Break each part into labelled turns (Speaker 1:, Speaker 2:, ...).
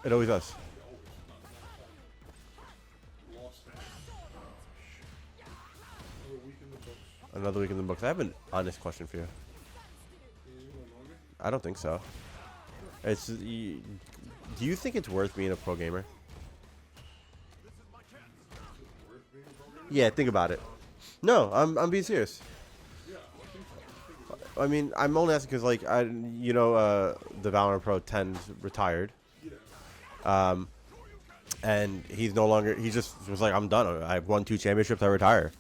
Speaker 1: It always does. Another week in the books. I have an honest question for you. I don't think so. It's. Do you think it's worth being a pro gamer? Yeah, think about it. No, I'm being serious. I mean, I'm only asking because, like, the Valorant Pro 10's retired. And he's no longer. He just was like, I'm done. I've won 2 championships. I retire.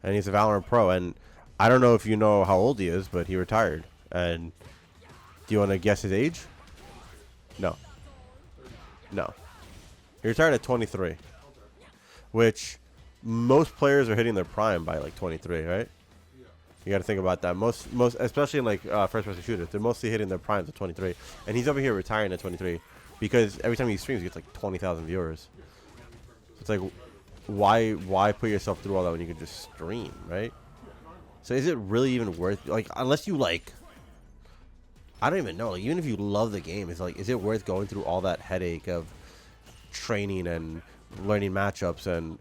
Speaker 1: And he's a Valorant Pro. And I don't know if you know how old he is, but he retired. And do you want to guess his age? No. No. He retired at 23, which most players are hitting their prime by like 23, right? You got to think about that. Most, especially in like first-person shooters, they're mostly hitting their primes at 23, and he's over here retiring at 23 because every time he streams, he gets like 20,000 viewers. So it's like, why put yourself through all that when you can just stream, right? So is it really even worth, like, unless you like, I don't even know, like, even if you love the game, it's like, is it worth going through all that headache of training and learning matchups and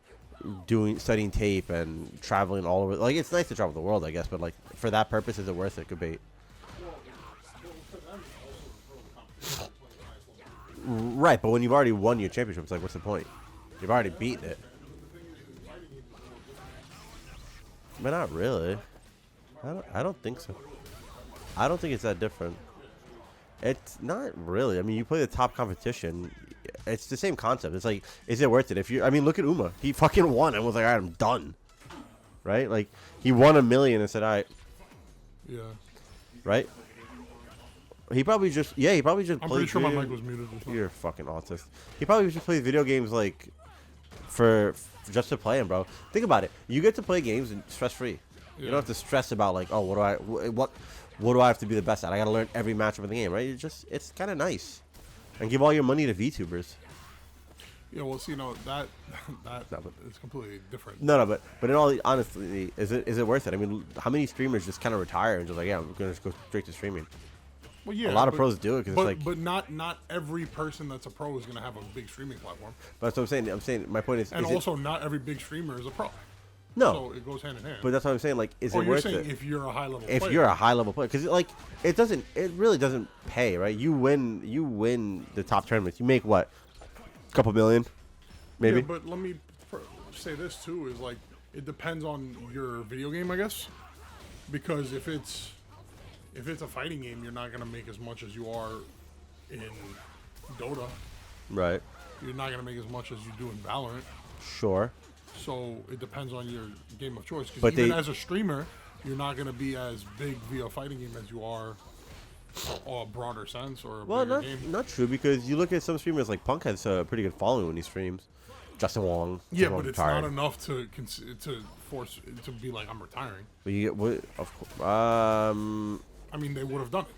Speaker 1: studying tape and traveling all over? Like, it's nice to travel the world, I guess, but like, for that purpose, is it worth it? Good bait. Right, but when you've already won your championship, it's like, what's the point? You've already beaten it. But not really. I don't think so. I don't think it's that different. It's not really. I mean, you play the top competition. It's the same concept. It's like, is it worth it? If you, I mean, look at Uma. He fucking won and was like, all right, I'm done. Right? Like, he won $1 million and said, all right.
Speaker 2: Yeah.
Speaker 1: Right? He probably just, yeah, he probably just
Speaker 2: I'm
Speaker 1: played.
Speaker 2: pretty sure my mic was muted.
Speaker 1: You're fucking autist. He probably just plays video games like just to play them, bro. Think about it. You get to play games and stress free. Yeah. You don't have to stress about like, oh, what do I have to be the best at? I gotta learn every matchup in the game, right? It's kind of nice. And give all your money to VTubers.
Speaker 2: Yeah, well, see, that is completely different.
Speaker 1: No, but in all honesty, is it worth it? I mean, how many streamers just kind of retire and just like, yeah, I'm gonna just go straight to streaming?
Speaker 2: Well, yeah,
Speaker 1: a lot of pros do it because it's like.
Speaker 2: But not every person that's a pro is gonna have a big streaming platform.
Speaker 1: But that's what I'm saying. I'm saying my point is.
Speaker 2: And also, not every big streamer is a pro.
Speaker 1: No,
Speaker 2: so it goes hand in hand.
Speaker 1: But that's what I'm saying. Like, is it worth it?
Speaker 2: You're saying if you're a high level.
Speaker 1: If you're a high level player, because like it really doesn't pay, right? You win the top tournaments. You make what, a couple million, maybe.
Speaker 2: Yeah, but let me say this too: is like it depends on your video game, I guess, because if it's a fighting game, you're not gonna make as much as you are in Dota.
Speaker 1: Right.
Speaker 2: You're not gonna make as much as you do in Valorant.
Speaker 1: Sure.
Speaker 2: So it depends on your game of choice. Because even as a streamer, you're not going to be as big via a fighting game as you are a broader sense or a bigger game.
Speaker 1: Not true, because you look at some streamers like Punk has a pretty good following when he streams. Justin Wong.
Speaker 2: Yeah, but it's not enough to force it to be like, I'm retiring.
Speaker 1: But you get what? Of course.
Speaker 2: I mean, they would have done it.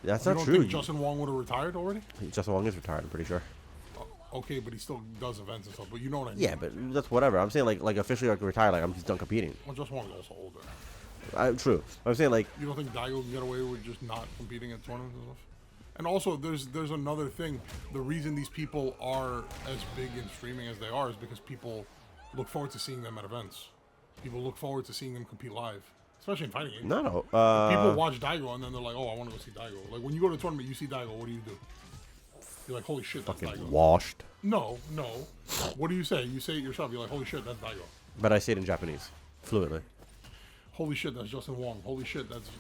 Speaker 1: That's
Speaker 2: you
Speaker 1: not
Speaker 2: don't
Speaker 1: true.
Speaker 2: Think Justin Wong would have retired already?
Speaker 1: Justin Wong is retired, I'm pretty sure.
Speaker 2: Okay, but he still does events and stuff. But you know what I mean?
Speaker 1: Yeah, but that's whatever. I'm saying like officially like retired. Like I'm just done competing.
Speaker 2: Well, Justin Wong is also older.
Speaker 1: True. I'm saying like.
Speaker 2: You don't think Daigo can get away with just not competing at tournaments and stuff? And also, there's another thing. The reason these people are as big in streaming as they are is because people look forward to seeing them at events. People look forward to seeing them compete live, especially in fighting games.
Speaker 1: No.
Speaker 2: People watch Daigo and then they're like, oh, I want to go see Daigo. Like when you go to a tournament, you see Daigo. What do you do? You're like, holy shit, that's
Speaker 1: fucking
Speaker 2: Daigo.
Speaker 1: Washed.
Speaker 2: No. What do you say? You say it yourself. You're like, holy shit, that's Daigo.
Speaker 1: But I say it in Japanese, fluently.
Speaker 2: Holy shit, that's Justin Wong. Holy shit, that's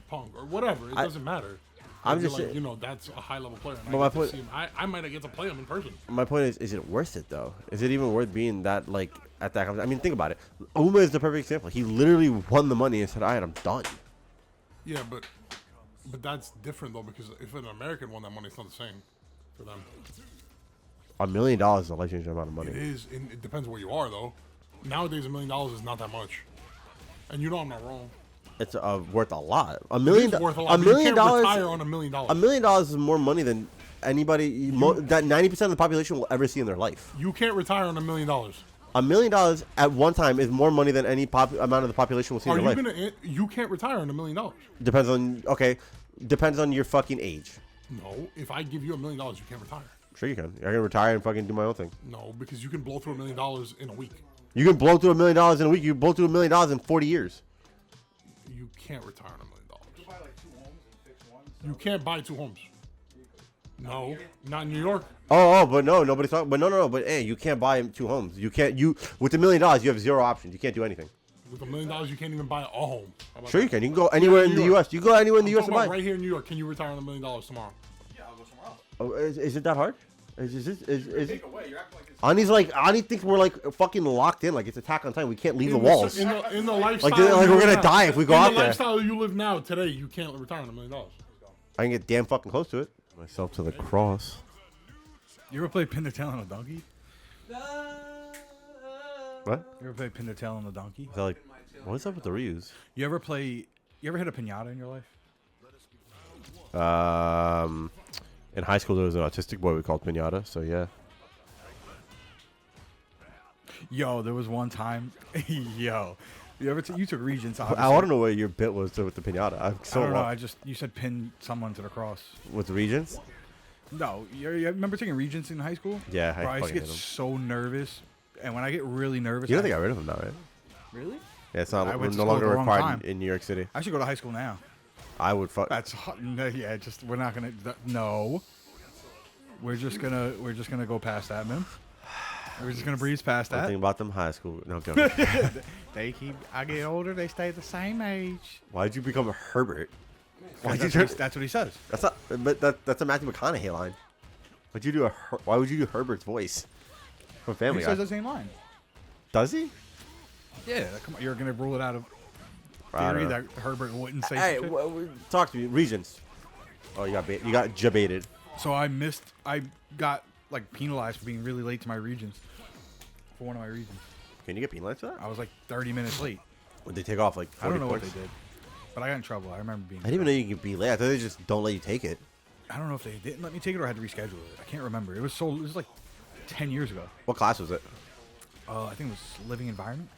Speaker 2: Punk. Or whatever. It doesn't matter.
Speaker 1: I'm just
Speaker 2: like,
Speaker 1: saying,
Speaker 2: that's a high-level player.
Speaker 1: But my point,
Speaker 2: I might get to play him in person.
Speaker 1: My point is it worth it, though? Is it even worth being that, like, at that competition? I mean, think about it. Uma is the perfect example. He literally won the money and said, all right, I'm done.
Speaker 2: Yeah, but that's different, though, because if an American won that money, it's not the same for them.
Speaker 1: $1 million is a life-changing amount of money.
Speaker 2: It is. It depends where you are, though. Nowadays, $1 million is not that much. And you know I'm not wrong.
Speaker 1: It's worth a lot. $1 million.
Speaker 2: Worth a lot. $1 million. Retire on $1 million.
Speaker 1: $1 million is more money than anybody. That 90% of the population will ever see in their life.
Speaker 2: You can't retire on $1 million.
Speaker 1: $1 million at one time is more money than any amount of the population will see in their life.
Speaker 2: You can't retire on $1 million.
Speaker 1: Depends on your fucking age.
Speaker 2: No, if I give you $1 million, you can't retire.
Speaker 1: Sure you can. I can retire and fucking do my own thing.
Speaker 2: No, because you can blow through $1 million in a week.
Speaker 1: You can blow through $1 million in a week. You can blow through $1 million in 40 years.
Speaker 2: You can't retire on $1 million. You buy like 2 homes and fix one. You can't buy 2 homes. No, not in New York.
Speaker 1: But no, nobody's talking. But no. But hey, you can't buy 2 homes. You can't. With $1 million, you have 0 options. You can't do anything.
Speaker 2: With $1 million, you can't even buy a home.
Speaker 1: Sure, you can. You can go anywhere in the U.S. You go anywhere in the U.S. and buy.
Speaker 2: Right here in New York, can you retire on $1 million tomorrow?
Speaker 3: Yeah, I'll go somewhere else.
Speaker 1: Oh, is it that hard? Is it?
Speaker 3: Take away. You're acting like it's
Speaker 1: Ani thinks we're like fucking locked in. Like it's Attack on Titan. We can't leave the walls.
Speaker 2: In the lifestyle,
Speaker 1: like we're gonna die if we go out
Speaker 2: in the
Speaker 1: there.
Speaker 2: lifestyle you live now today, you can't retire on $1 million.
Speaker 1: I can get damn fucking close to it. Myself to the cross.
Speaker 4: You ever play pin the tail on a donkey?
Speaker 1: What?
Speaker 4: You ever play pin the tail on the donkey?
Speaker 1: Is that like, what's up with the reuse?
Speaker 4: You ever hit a pinata in your life?
Speaker 1: In high school there was an autistic boy we called Pinata. So yeah.
Speaker 4: Yo, there was one time. Yo, you took Regents.
Speaker 1: I want to know what your bit was with the Pinata. I'm so
Speaker 4: I don't know. You said pin someone to the cross.
Speaker 1: with the Regents.
Speaker 4: No, you remember taking Regents in high school?
Speaker 1: Yeah,
Speaker 4: Bro, I used to
Speaker 1: fucking
Speaker 4: get
Speaker 1: hate 'em.
Speaker 4: so nervous, and when I get really nervous,
Speaker 1: You know they got rid of them now, right?
Speaker 4: Really?
Speaker 1: Yeah, it's not.
Speaker 4: I
Speaker 1: We're
Speaker 4: went to
Speaker 1: no
Speaker 4: school at
Speaker 1: longer
Speaker 4: the wrong
Speaker 1: required
Speaker 4: time.
Speaker 1: in New York City.
Speaker 4: I should go to high school now.
Speaker 1: I would fuck.
Speaker 4: That's hot. No, yeah, just we're not gonna. No, we're just gonna go past that, man. We're just gonna breeze past
Speaker 1: One
Speaker 4: that.
Speaker 1: thing about them high school. No, go.
Speaker 4: I get older, they stay the same age.
Speaker 1: Why'd you become a Herbert? Why'd you
Speaker 4: That's what he says.
Speaker 1: That's not. But that's a Matthew McConaughey line. Why'd you do Why would you do Herbert's voice from Family
Speaker 4: He
Speaker 1: Guy?
Speaker 4: says the same line.
Speaker 1: Does he?
Speaker 4: Yeah, come on, you're gonna rule it out of
Speaker 1: I don't
Speaker 4: theory
Speaker 1: know.
Speaker 4: that Herbert wouldn't say.
Speaker 1: Hey,
Speaker 4: some shit?
Speaker 1: talk to me. Regents. Oh, you got jabaited.
Speaker 4: So I got like penalized for being really late to my Regents. For one of my Regents,
Speaker 1: Can you get penalized for that?
Speaker 4: I was like 30 minutes late.
Speaker 1: Would they take off like 40
Speaker 4: I don't know
Speaker 1: points?
Speaker 4: what they did, but I got in trouble. I remember being.
Speaker 1: I didn't even know you could be late. I thought they just don't let you take it.
Speaker 4: I don't know if they didn't let me take it or I had to reschedule it. I can't remember. It was like 10 years ago.
Speaker 1: What class was it?
Speaker 4: I think it was living environment,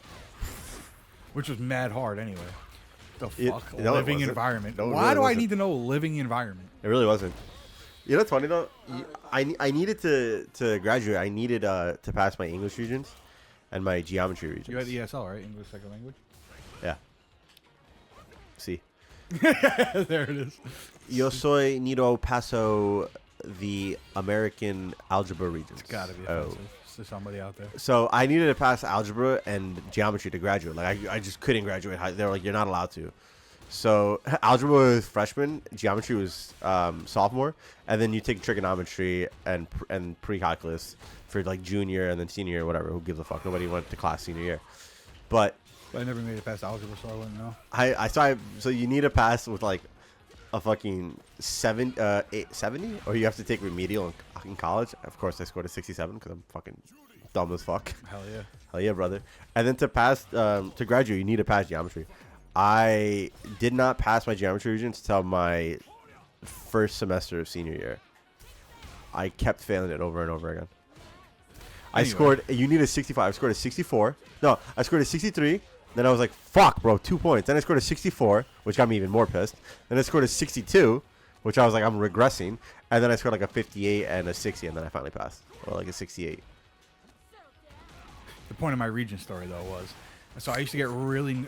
Speaker 4: which was mad hard anyway. The fuck,
Speaker 1: no, it
Speaker 4: living
Speaker 1: wasn't.
Speaker 4: environment.
Speaker 1: No, it
Speaker 4: Why
Speaker 1: really
Speaker 4: do I
Speaker 1: wasn't.
Speaker 4: need to know living environment?
Speaker 1: It really wasn't. You know what's funny though? I needed to graduate. I needed to pass my English Regents and my geometry Regents.
Speaker 4: You had ESL, right? English second language.
Speaker 1: Yeah. See.
Speaker 4: There it is.
Speaker 1: Yo soy nido paso the American algebra Regents.
Speaker 4: It's gotta be offensive to somebody out there.
Speaker 1: So I needed to pass algebra and geometry to graduate. Like I just couldn't graduate. They were like, you're not allowed to. So algebra was freshman, geometry was sophomore, and then you take trigonometry and pre-calculus for like junior and then senior year, whatever. Who gives a fuck? Nobody went to class senior year. But
Speaker 4: I never made it past algebra, so I wouldn't know.
Speaker 1: so you need to pass with like a fucking 70, or you have to take remedial in college. Of course, I scored a 67 because I'm fucking dumb as fuck.
Speaker 4: Hell yeah.
Speaker 1: Hell yeah, brother. And then to pass, to graduate, you need to pass geometry. I did not pass my geometry Regents until my first semester of senior year. I kept failing it over and over again.
Speaker 4: Anyway.
Speaker 1: You need a 65. I scored a 64. No, I scored a 63. Then I was like, fuck, bro, 2 points. Then I scored a 64, which got me even more pissed. Then I scored a 62, which I was like, I'm regressing. And then I scored like a 58 and a 60, and then I finally passed. Or like a 68.
Speaker 4: The point of my Regent story though was, so I used to get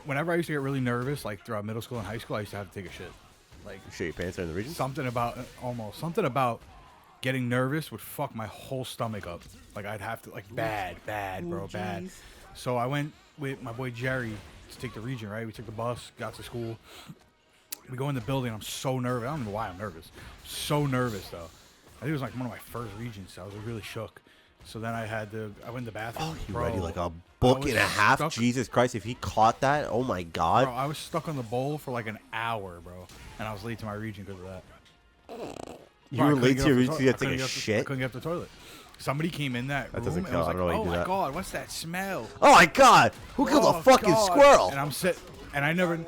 Speaker 4: whenever I used to get really nervous, like throughout middle school and high school, I used to have to take a shit. Like
Speaker 1: You shit your pants are in the region?
Speaker 4: something about getting nervous would fuck my whole stomach up. Like I'd have to bad, bro, bad. So I went with my boy Jerry to take the Regent, right? We took the bus, got to school. We go in the building. I'm so nervous. I don't know why I'm nervous. So nervous though. I think it was like one of my first Regents. So I was really shook. So then I went in the bathroom.
Speaker 1: Oh, you
Speaker 4: bro,
Speaker 1: ready like a book
Speaker 4: was
Speaker 1: and a half?
Speaker 4: stuck-
Speaker 1: Jesus Christ, if he caught that, oh my God.
Speaker 4: Bro, I was stuck on the bowl for like an hour, bro. And I was late to my Regent because of that.
Speaker 1: You
Speaker 4: Bro, I
Speaker 1: were
Speaker 4: couldn't
Speaker 1: late
Speaker 4: get
Speaker 1: to your
Speaker 4: off the
Speaker 1: region
Speaker 4: toilet.
Speaker 1: to get
Speaker 4: I
Speaker 1: to
Speaker 4: couldn't
Speaker 1: take a
Speaker 4: get off the- I
Speaker 1: shit?
Speaker 4: couldn't get off the toilet. Somebody came in that room
Speaker 1: doesn't
Speaker 4: and
Speaker 1: count.
Speaker 4: was
Speaker 1: I don't know
Speaker 4: like,
Speaker 1: why
Speaker 4: "Oh
Speaker 1: you do
Speaker 4: my
Speaker 1: that."
Speaker 4: God, what's that smell?"
Speaker 1: Oh my God, who killed a
Speaker 4: Oh,
Speaker 1: fucking
Speaker 4: God.
Speaker 1: squirrel?
Speaker 4: And I'm and I never.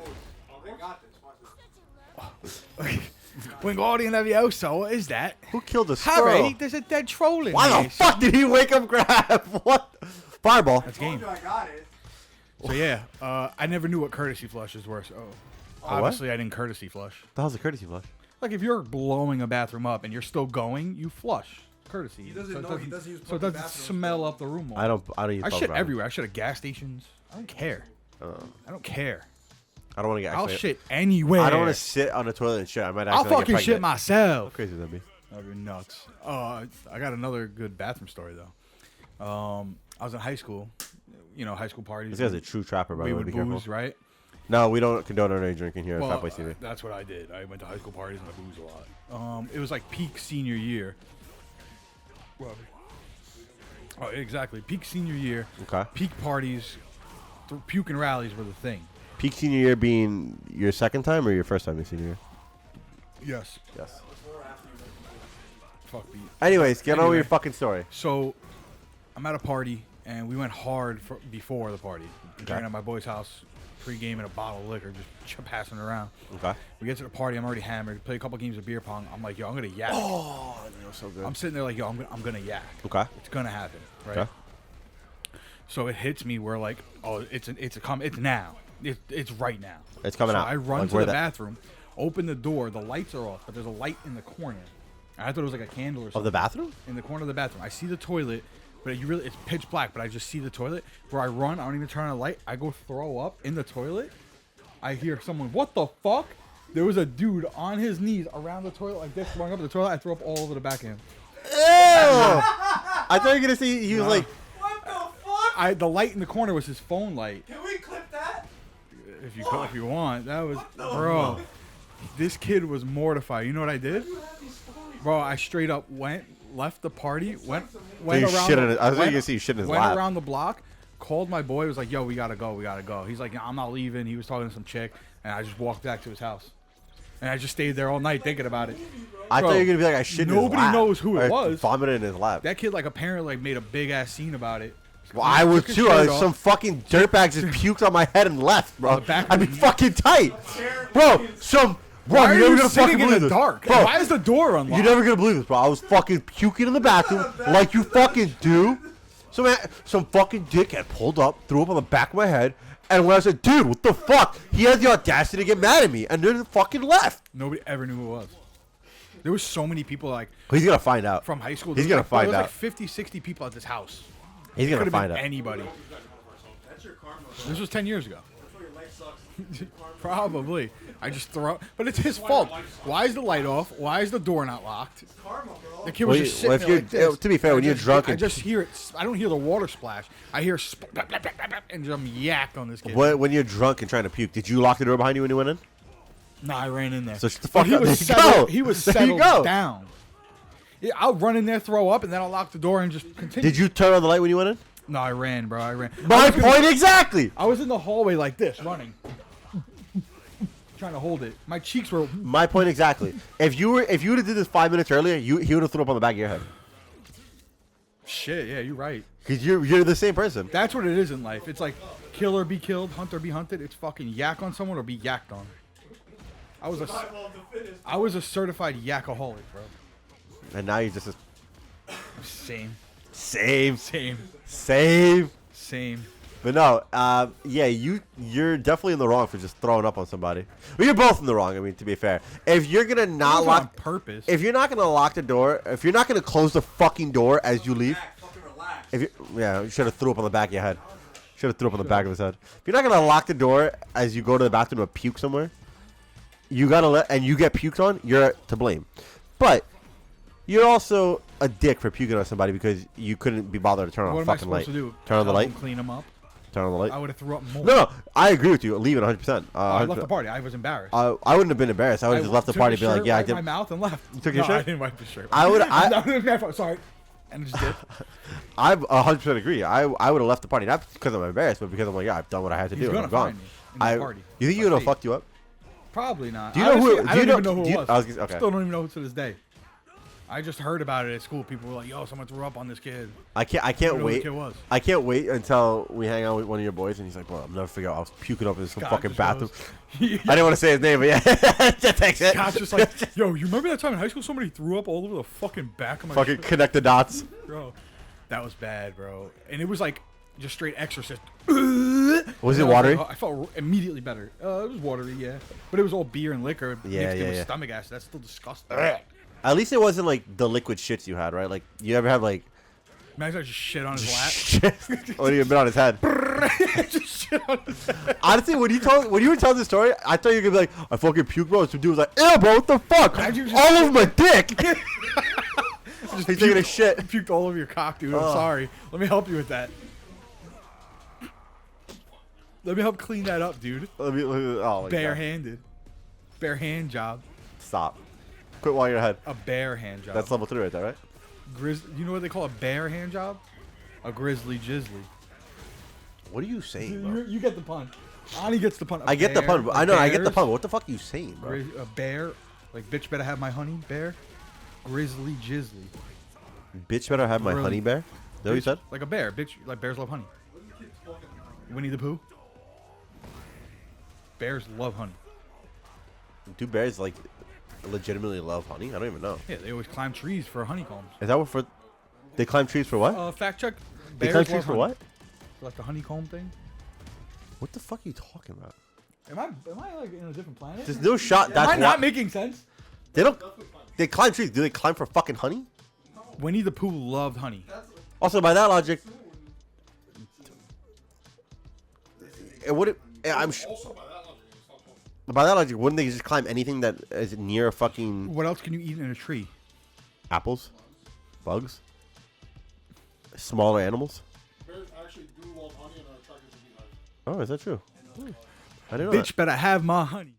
Speaker 4: Wingardium Leviosa, what is that?
Speaker 1: Who killed a squirrel?
Speaker 4: Harry, there's a dead troll in
Speaker 1: Why
Speaker 4: here.
Speaker 1: the fuck did he wake up grab? What? Fireball.
Speaker 4: That's game.
Speaker 3: I got it.
Speaker 4: So yeah, I never knew what courtesy flushes were. So obviously I didn't courtesy flush.
Speaker 1: The hell's a courtesy flush?
Speaker 4: Like if you're blowing a bathroom up and you're still going, you flush. Courtesy.
Speaker 3: He doesn't know. He doesn't use
Speaker 4: So it
Speaker 3: public
Speaker 4: doesn't
Speaker 3: bathrooms,
Speaker 4: smell
Speaker 3: bro.
Speaker 4: up the room.
Speaker 1: I don't use
Speaker 4: I
Speaker 1: public
Speaker 4: shit
Speaker 1: bathrooms.
Speaker 4: everywhere. I shit at gas stations. I don't care. I don't care.
Speaker 1: I don't want to get.
Speaker 4: I'll
Speaker 1: actually-
Speaker 4: shit anywhere.
Speaker 1: I don't want to sit on the toilet and shit. I might.
Speaker 4: I'll
Speaker 1: accidentally
Speaker 4: fucking
Speaker 1: get
Speaker 4: shit
Speaker 1: pregnant.
Speaker 4: myself.
Speaker 1: How crazy would that be?
Speaker 4: That'd be nuts. I got another good bathroom story though. I was in high school. You know, high school parties.
Speaker 1: This guy's a true trapper, bro.
Speaker 4: We
Speaker 1: Be
Speaker 4: would
Speaker 1: careful.
Speaker 4: booze, right?
Speaker 1: No, we don't condone any drinking here at
Speaker 4: Well,
Speaker 1: FatBoyzTV.
Speaker 4: that's what I did. I went to high school parties and I boozed a lot. It was like peak senior year. Oh, exactly. Peak senior year.
Speaker 1: Okay.
Speaker 4: Peak parties. Puke and rallies were the thing.
Speaker 1: Peak senior year being your second time or your first time in senior year?
Speaker 4: Yes.
Speaker 1: Yes.
Speaker 4: Fuck beat.
Speaker 1: Anyways, get on with
Speaker 4: Anyway.
Speaker 1: your fucking story.
Speaker 4: So, I'm at a party and we went hard before the party. Drinking at my boy's house, pre-gaming a bottle of liquor, just passing it around.
Speaker 1: Okay.
Speaker 4: We get to the party. I'm already hammered. Play a couple games of beer pong. I'm like, yo, I'm gonna yak.
Speaker 1: Oh, that feels so good.
Speaker 4: I'm sitting there like, yo, I'm gonna yak.
Speaker 1: Okay.
Speaker 4: It's gonna happen, right?
Speaker 1: Okay.
Speaker 4: So it hits me where like, oh, it's now. It's right now.
Speaker 1: It's coming
Speaker 4: so
Speaker 1: out.
Speaker 4: I run
Speaker 1: Like,
Speaker 4: to
Speaker 1: where
Speaker 4: the
Speaker 1: that-
Speaker 4: bathroom, open the door. The lights are off, but there's a light in the corner. And I thought it was like a candle or something.
Speaker 1: Of the bathroom?
Speaker 4: In the corner of the bathroom. I see the toilet, but it's pitch black, but I just see the toilet. Where I run, I don't even turn on the light. I go throw up in the toilet. I hear someone, what the fuck? There was a dude on his knees around the toilet like this, throwing up the toilet. I threw up all over the back end.
Speaker 1: Ew! I thought you were gonna see he was like,
Speaker 3: What the fuck?
Speaker 4: The light in the corner was his phone light.
Speaker 3: Can we clip that?
Speaker 4: If you want, that was bro. This kid was mortified. You know what I did, bro? I straight up left the party, went
Speaker 1: you
Speaker 4: around.
Speaker 1: shit in it. I was gonna see you shit in his
Speaker 4: went
Speaker 1: lap.
Speaker 4: around the block, called my boy. Was like, yo, we gotta go. He's like, I'm not leaving. He was talking to some chick, and I just walked back to his house, and I just stayed there all night thinking about it.
Speaker 1: I
Speaker 4: Bro,
Speaker 1: thought you were gonna be like, I shit in his lap.
Speaker 4: nobody knows who it
Speaker 1: Or
Speaker 4: was.
Speaker 1: Vomited in his lap.
Speaker 4: That kid like apparently like made a big ass scene about it.
Speaker 1: Well, I would
Speaker 4: took his
Speaker 1: too.
Speaker 4: shirt
Speaker 1: Some
Speaker 4: off.
Speaker 1: fucking dirtbag just puked on my head and left, bro.
Speaker 4: the back
Speaker 1: I'd be
Speaker 4: of the-
Speaker 1: fucking tight, bro. Bro,
Speaker 4: Why are
Speaker 1: you're never
Speaker 4: you
Speaker 1: gonna
Speaker 4: sitting
Speaker 1: fucking
Speaker 4: in
Speaker 1: believe
Speaker 4: the
Speaker 1: this.
Speaker 4: dark?
Speaker 1: Bro,
Speaker 4: Why is the door unlocked?
Speaker 1: you're never gonna believe this, bro. I was fucking puking in the bathroom like you fucking do. Some fucking dickhead pulled up, threw up on the back of my head, and when I said, dude, what the fuck? He had the audacity to get mad at me, and then fucking left.
Speaker 4: Nobody ever knew who it was. There was so many people like
Speaker 1: He's gonna find out.
Speaker 4: from high school.
Speaker 1: He's
Speaker 4: There
Speaker 1: gonna
Speaker 4: was, like, bro,
Speaker 1: find
Speaker 4: there was
Speaker 1: out.
Speaker 4: like 50, 60 people at this house.
Speaker 1: He's gonna
Speaker 4: Could have
Speaker 1: find
Speaker 4: been
Speaker 1: out.
Speaker 4: anybody.
Speaker 3: That's your karma.
Speaker 4: This was 10 years ago.
Speaker 3: That's why your life sucks.
Speaker 4: Probably. I just throw up. But it's his fault. Why is the light off? Why is the door not locked?
Speaker 3: Karma, bro.
Speaker 4: The kid was
Speaker 1: Well,
Speaker 4: just
Speaker 1: well,
Speaker 4: sitting
Speaker 1: if
Speaker 4: there
Speaker 1: you're-
Speaker 4: like this.
Speaker 1: to be fair, when you're drunk
Speaker 4: I
Speaker 1: and-
Speaker 4: just hear it. I don't hear the water splash. I hear and I'm yacked on this kid.
Speaker 1: When you're drunk and trying to puke, did you lock the door behind you when you went in?
Speaker 4: No, I ran in there.
Speaker 1: So shut the
Speaker 4: But
Speaker 1: fuck up. There you
Speaker 4: settled,
Speaker 1: go.
Speaker 4: He was
Speaker 1: There you
Speaker 4: settled
Speaker 1: go.
Speaker 4: down. Yeah, I'll run in there, throw up, and then I'll lock the door and just continue.
Speaker 1: Did you turn on the light when you went in?
Speaker 4: No, I ran, bro. I ran.
Speaker 1: My point exactly.
Speaker 4: I was in the hallway like this, running, trying to hold it. My cheeks were.
Speaker 1: My point exactly. If you would have did this 5 minutes earlier, he would have threw up on the back of your head.
Speaker 4: Shit, yeah, you're right.
Speaker 1: Cause you're the same person.
Speaker 4: That's what it is in life. It's like kill or be killed, hunt or be hunted. It's fucking yak on someone or be yacked on. I was a certified yakaholic, bro.
Speaker 1: And now you're just a
Speaker 4: Same.
Speaker 1: same. But no, yeah, you're definitely in the wrong for just throwing up on somebody. Well, you're both in the wrong. I mean, to be fair, if you're gonna not
Speaker 4: Not
Speaker 1: lock,
Speaker 4: on purpose.
Speaker 1: if you're not gonna lock the door, if you're not gonna close the fucking door as you leave,
Speaker 3: Fucking relax.
Speaker 1: if you should have threw up on the back of your head. Should have threw up on the back of his head. If you're not gonna lock the door as you go to the bathroom or puke somewhere, you gotta and you get puked on, you're to blame. But you're also a dick for puking on somebody because you couldn't be bothered to turn on
Speaker 4: What
Speaker 1: a
Speaker 4: am I
Speaker 1: fucking
Speaker 4: supposed
Speaker 1: light.
Speaker 4: to do?
Speaker 1: Turn on the
Speaker 4: Help
Speaker 1: light.
Speaker 4: him clean them up.
Speaker 1: Turn on the light.
Speaker 4: I would have threw up more.
Speaker 1: No, I agree with you. Leave it 100%.
Speaker 4: I left the party. I was embarrassed.
Speaker 1: I wouldn't have been embarrassed. I would have just left the
Speaker 4: took
Speaker 1: party
Speaker 4: his
Speaker 1: and be like,
Speaker 4: shirt,
Speaker 1: yeah, I
Speaker 4: wiped
Speaker 1: did.
Speaker 4: my mouth and left.
Speaker 1: You took your
Speaker 4: No,
Speaker 1: shirt?
Speaker 4: I didn't wipe his shirt.
Speaker 1: I would.
Speaker 4: Sorry. And just did.
Speaker 1: I 100% agree. I would have left the party not because I'm embarrassed, but because I'm like, yeah, I've done what I had to
Speaker 4: He's
Speaker 1: do.
Speaker 4: gonna
Speaker 1: I'm gone.
Speaker 4: find me in the party.
Speaker 1: You think
Speaker 4: By
Speaker 1: you know
Speaker 4: fate.
Speaker 1: fucked you up?
Speaker 4: Probably not.
Speaker 1: Do you know who-
Speaker 4: Honestly,
Speaker 1: do
Speaker 4: I
Speaker 1: you
Speaker 4: don't
Speaker 1: know-
Speaker 4: even know who
Speaker 1: do
Speaker 4: it
Speaker 1: you-
Speaker 4: was.
Speaker 1: I was gonna- okay.
Speaker 4: Still don't even know who to this day. I just heard about it at school. People were like, "Yo, someone threw up on this kid."
Speaker 1: I can't
Speaker 4: know who the
Speaker 1: wait.
Speaker 4: kid was.
Speaker 1: I can't wait until we hang out with one of your boys and he's like, bro, I'll never figure out I was puking up in some
Speaker 4: Scott
Speaker 1: fucking
Speaker 4: just
Speaker 1: bathroom.
Speaker 4: goes-
Speaker 1: I didn't want to say his name, but yeah, just text it.
Speaker 4: Scott's just like, "Yo, you remember that time in high school somebody threw up all over the fucking back of my
Speaker 1: Fucking
Speaker 4: shirt?"
Speaker 1: connect the dots.
Speaker 4: Bro, that was bad, bro. And it was like just straight exorcist.
Speaker 1: Was it
Speaker 4: And I
Speaker 1: watery?
Speaker 4: like, oh, I felt immediately better. It was watery, yeah, but it was all beer and liquor mixed in with stomach acid. That's still disgusting.
Speaker 1: At least it wasn't like the liquid shits you had, right? Like you ever have like
Speaker 4: Imagine I just shit on his lap.
Speaker 1: shit or you been on his head.
Speaker 4: Just shit on his lap.
Speaker 1: Honestly, when you were telling the story, I thought you were gonna be like, I fucking puke, bro. Some dude was like, ew, bro, what the fuck?
Speaker 4: Imagine you
Speaker 1: All over my dick.
Speaker 4: Just
Speaker 1: He's taking a shit.
Speaker 4: puked all over your cock, dude. I'm sorry. Let me help you with that. Let me help clean that up, dude.
Speaker 1: Oh my God.
Speaker 4: Barehanded. Bare hand job.
Speaker 1: Stop. Quit while you're ahead.
Speaker 4: A bare hand job.
Speaker 1: That's level 3 right there, right?
Speaker 4: You know what they call a bare hand job? A grizzly jizzly.
Speaker 1: What are you saying, bro?
Speaker 4: You get the pun. Ani gets the pun.
Speaker 1: I get the pun. I know, I get the pun. But what the fuck are you saying, bro?
Speaker 4: A bear, like bitch better have my honey bear. Grizzly jizzly.
Speaker 1: Bitch better have my
Speaker 4: Really?
Speaker 1: honey bear. Is that what you said?
Speaker 4: Like a bear, bitch. Like bears love honey. Winnie the Pooh. Bears love honey.
Speaker 1: Do bears like legitimately love honey? I don't even know.
Speaker 4: Yeah, they always climb trees for honeycombs.
Speaker 1: Is that what for? They climb trees for what?
Speaker 4: Fact check.
Speaker 1: They
Speaker 4: Bears
Speaker 1: climb trees
Speaker 4: love
Speaker 1: for
Speaker 4: honey.
Speaker 1: what?
Speaker 4: For like the honeycomb thing.
Speaker 1: What the fuck are you talking about?
Speaker 4: Am I like in a different planet?
Speaker 1: There's no shot. That's
Speaker 4: Am I not
Speaker 1: why
Speaker 4: making sense?
Speaker 1: they don't. They climb trees. Do they climb for fucking honey?
Speaker 4: Winnie the Pooh loved honey.
Speaker 1: Also, by that logic, it would. I'm.
Speaker 2: Also, by that logic, it's not possible.
Speaker 1: By that logic, wouldn't they just climb anything that is near a fucking
Speaker 4: What else can you eat in a tree?
Speaker 1: apples, bugs, smaller animals?
Speaker 2: Bears actually do love honey and are attracted to beehives.
Speaker 1: Oh, is that true? I didn't know that.
Speaker 4: Bitch better have my honey.